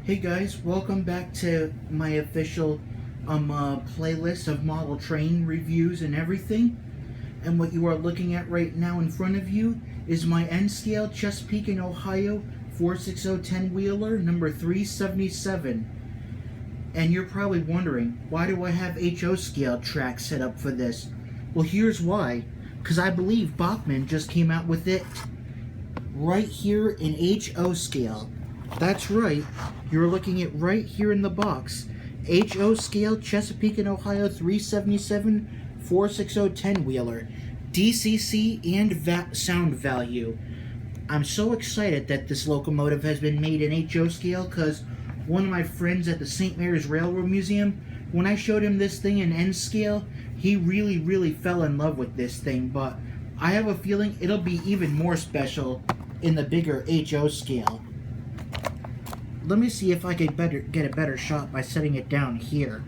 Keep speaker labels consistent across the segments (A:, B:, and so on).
A: Hey guys, welcome back to my official playlist of model train reviews and everything. And what you are looking at right now in front of you is my N-scale Chesapeake and Ohio 460 wheeler number 377. And you're probably wondering, why do I have HO scale tracks set up for this? Well, here's why. Because I believe Bachmann just came out with it right here in HO scale. That's right, you're looking at right here in the box. HO scale Chesapeake and Ohio 377 460 10-wheeler. DCC and sound value. I'm so excited that this locomotive has been made in HO scale because one of my friends at the St. Mary's Railroad Museum, when I showed him this thing in N scale, he really fell in love with this thing, but I have a feeling it'll be even more special in the bigger HO scale. Let me see if I could get a better shot by setting it down here.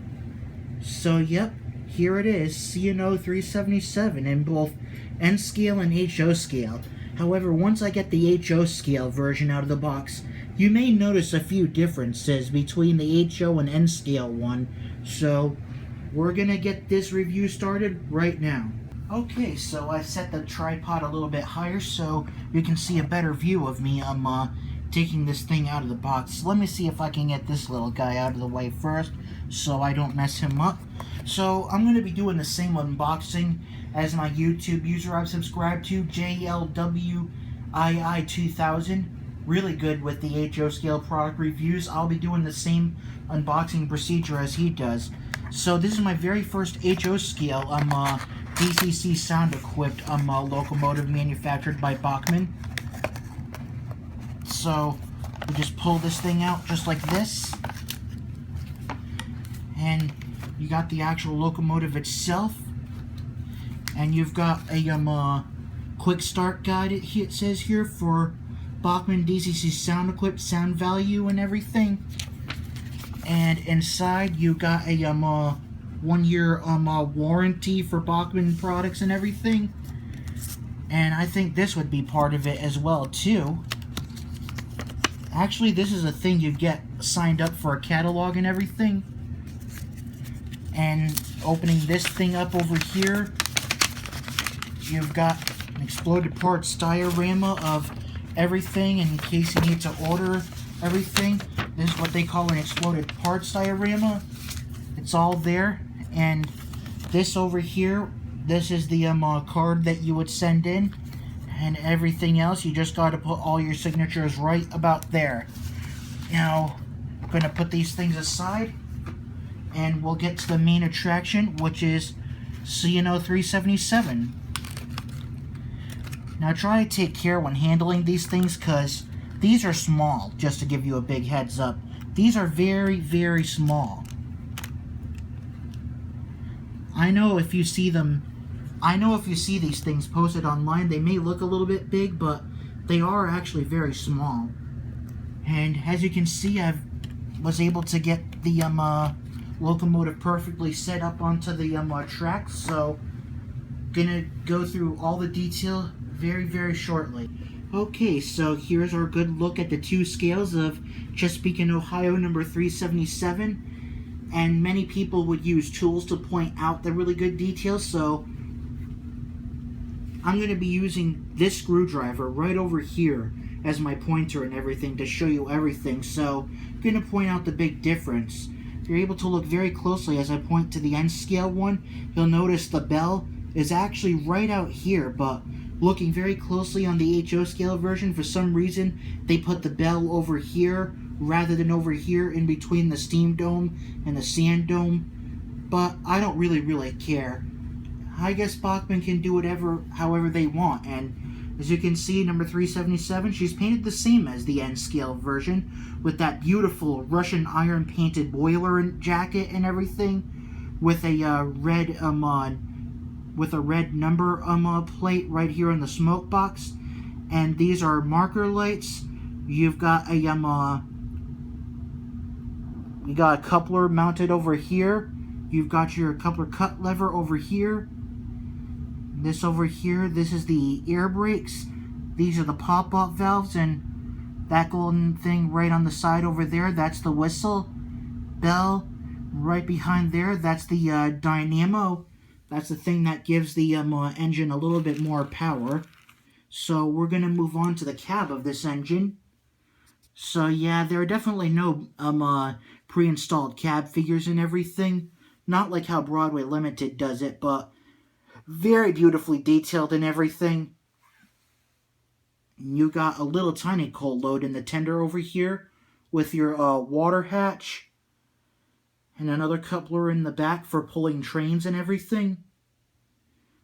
A: So yep, here it is, C&O 377 in both N scale and HO scale. However, once I get the HO scale version out of the box, you may notice a few differences between the HO and N scale one. So we're gonna get this review started right now. Okay, so I set the tripod a little bit higher so you can see a better view of me. Taking this thing out of the box. Let me see if I can get this little guy out of the way first so I don't mess him up. So I'm going to be doing the same unboxing as my YouTube user I've subscribed to, JLWII2000. Really good with the HO scale product reviews. I'll be doing the same unboxing procedure as he does. So this is my very first HO scale DCC sound equipped locomotive manufactured by Bachmann. So we just pull this thing out just like this, and you got the actual locomotive itself, and you've got a quick start guide. It says here for Bachmann DCC sound equipped, sound value, and everything. And inside you got a 1-year warranty for Bachmann products and everything. And I think this would be part of it as well too. Actually, this is a thing you get signed up for a catalog and everything. And opening this thing up over here, you've got an exploded parts diorama of everything in case you need to order everything. This is what they call an exploded parts diorama. It's all there. And this over here, this is the card that you would send in. And everything else, you just got to put all your signatures right about there. Now, I'm going to put these things aside, and we'll get to the main attraction, which is C&O 377. Now, try to take care when handling these things, because these are small, just to give you a big heads up. These are very small. I know if you see these things posted online, they may look a little bit big, but they are actually very small. And as you can see, I was able to get the locomotive perfectly set up onto the tracks, so gonna go through all the detail very shortly. Okay, so here's our good look at the two scales of Chesapeake and Ohio number 377. And many people would use tools to point out the really good details, so I'm going to be using this screwdriver right over here as my pointer and everything to show you everything. So I'm going to point out the big difference. If you're able to look very closely as I point to the N scale one, you'll notice the bell is actually right out here, but looking very closely on the HO scale version, for some reason they put the bell over here rather than over here in between the steam dome and the sand dome. But I don't really care. I guess Bachmann can do however they want, and as you can see, number 377, she's painted the same as the N scale version, with that beautiful Russian iron painted boiler and jacket and everything, with a red number plate right here in the smoke box. And these are marker lights. You've got a you got a coupler mounted over here. You've got your coupler cut lever over here. This over here, this is the air brakes. These are the pop-up valves, and That golden thing right on the side over there, that's the whistle. Bell. Right behind there, that's the dynamo. That's the thing that gives the engine a little bit more power. So we're going to move on to the cab of this engine. So yeah, there are definitely no pre-installed cab figures and everything. Not like how Broadway Limited does it, but very beautifully detailed and everything. You got a little tiny coal load in the tender over here with your water hatch. And another coupler in the back for pulling trains and everything.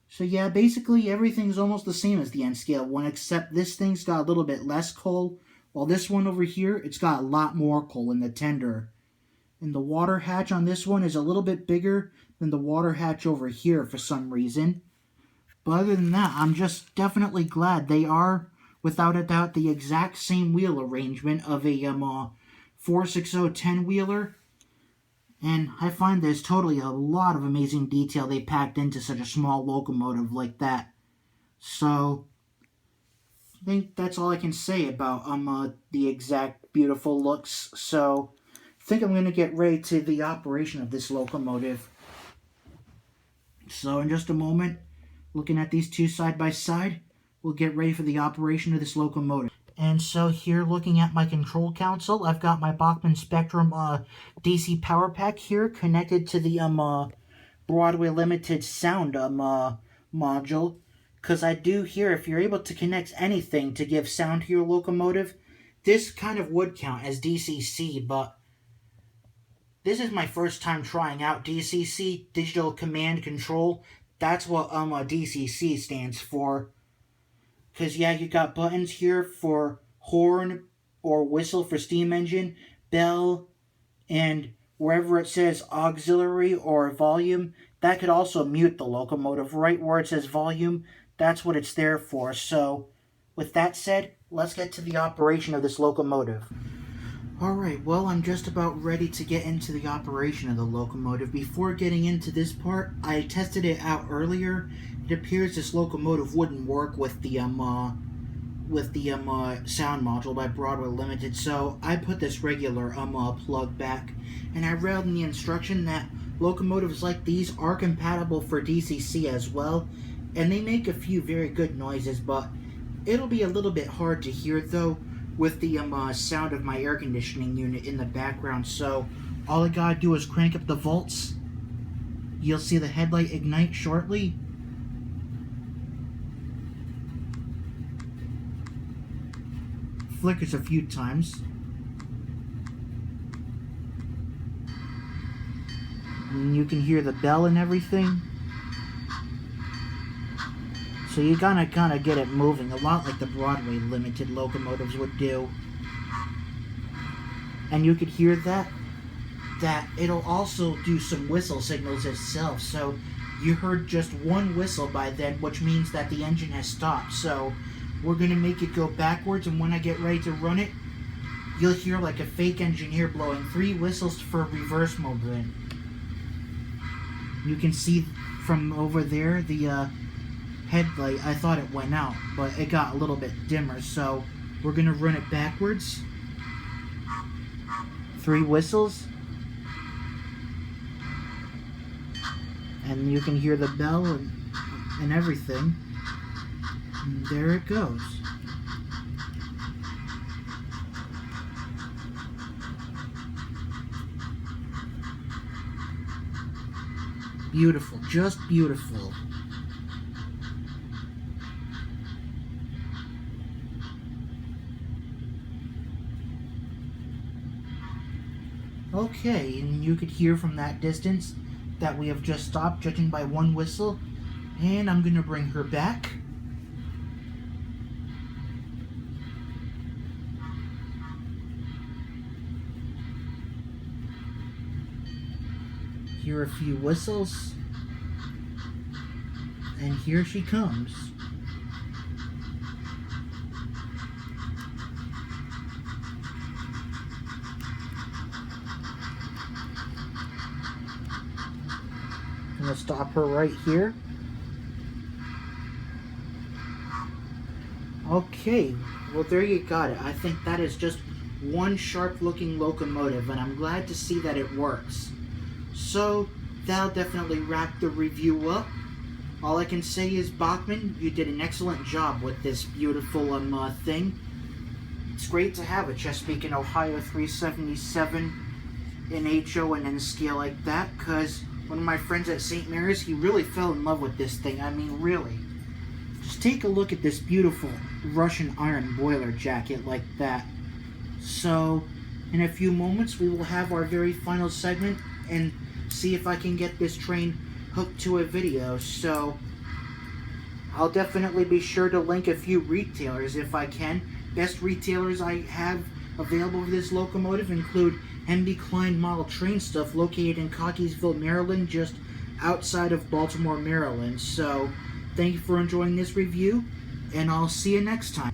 A: So yeah, basically everything's almost the same as the N-scale one, except this thing's got a little bit less coal, while this one over here, it's got a lot more coal in the tender. And the water hatch on this one is a little bit bigger than the water hatch over here for some reason. But other than that, I'm just definitely glad they are, without a doubt, the exact same wheel arrangement of a 460 10-wheeler. And I find there's totally a lot of amazing detail they packed into such a small locomotive like that. So, I think that's all I can say about the exact beautiful looks. So, I think I'm going to get ready to the operation of this locomotive. So, in just a moment, looking at these two side by side, we'll get ready for the operation of this locomotive. And so here, looking at my control console, I've got my Bachmann Spectrum DC power pack here connected to the Broadway Limited sound module. Because I do hear if you're able to connect anything to give sound to your locomotive, this kind of would count as DCC, but this is my first time trying out DCC, Digital Command Control. That's what DCC stands for. Because, yeah, you got buttons here for horn or whistle for steam engine, bell, and wherever it says auxiliary or volume, that could also mute the locomotive. Right where it says volume, that's what it's there for. So, with that said, let's get to the operation of this locomotive. Alright, well, I'm just about ready to get into the operation of the locomotive. Before getting into this part, I tested it out earlier. It appears this locomotive wouldn't work with the sound module by Broadway Limited, so I put this regular plug back, and I read in the instruction that locomotives like these are compatible for DCC as well, and they make a few very good noises, but it'll be a little bit hard to hear though with the sound of my air conditioning unit in the background. So all I gotta do is crank up the volts. You'll see the headlight ignite shortly. Flickers a few times. And you can hear the bell and everything. So you gotta kind of get it moving, a lot like the Broadway Limited locomotives would do. And you could hear that it'll also do some whistle signals itself. So you heard just one whistle by then, which means that the engine has stopped. So we're gonna make it go backwards, and when I get ready to run it, you'll hear like a fake engineer blowing 3 whistles for reverse movement. You can see from over there the headlight. I thought it went out, but it got a little bit dimmer, so we're gonna run it backwards. 3 whistles, and you can hear the bell and everything. And there it goes. Beautiful, just beautiful. Okay, and you could hear from that distance that we have just stopped, judging by 1 whistle. And I'm going to bring her back. Hear a few whistles. And here she comes. I'm going to stop her right here. Okay, Well, there you got it. I think that is just one sharp-looking locomotive, and I'm glad to see that it works. So, that'll definitely wrap the review up. All I can say is, Bachmann, you did an excellent job with this beautiful thing. It's great to have a Chesapeake and Ohio 377 in HO and N scale like that, because one of my friends at St. Mary's, he really fell in love with this thing. I mean, really. Just take a look at this beautiful Russian iron boiler jacket like that. So, in a few moments, we will have our very final segment and see if I can get this train hooked to a video. So, I'll definitely be sure to link a few retailers if I can. Best retailers I have available for this locomotive include M.B. Klein Model Train Stuff, located in Cockeysville, Maryland, just outside of Baltimore, Maryland. So, thank you for enjoying this review, and I'll see you next time.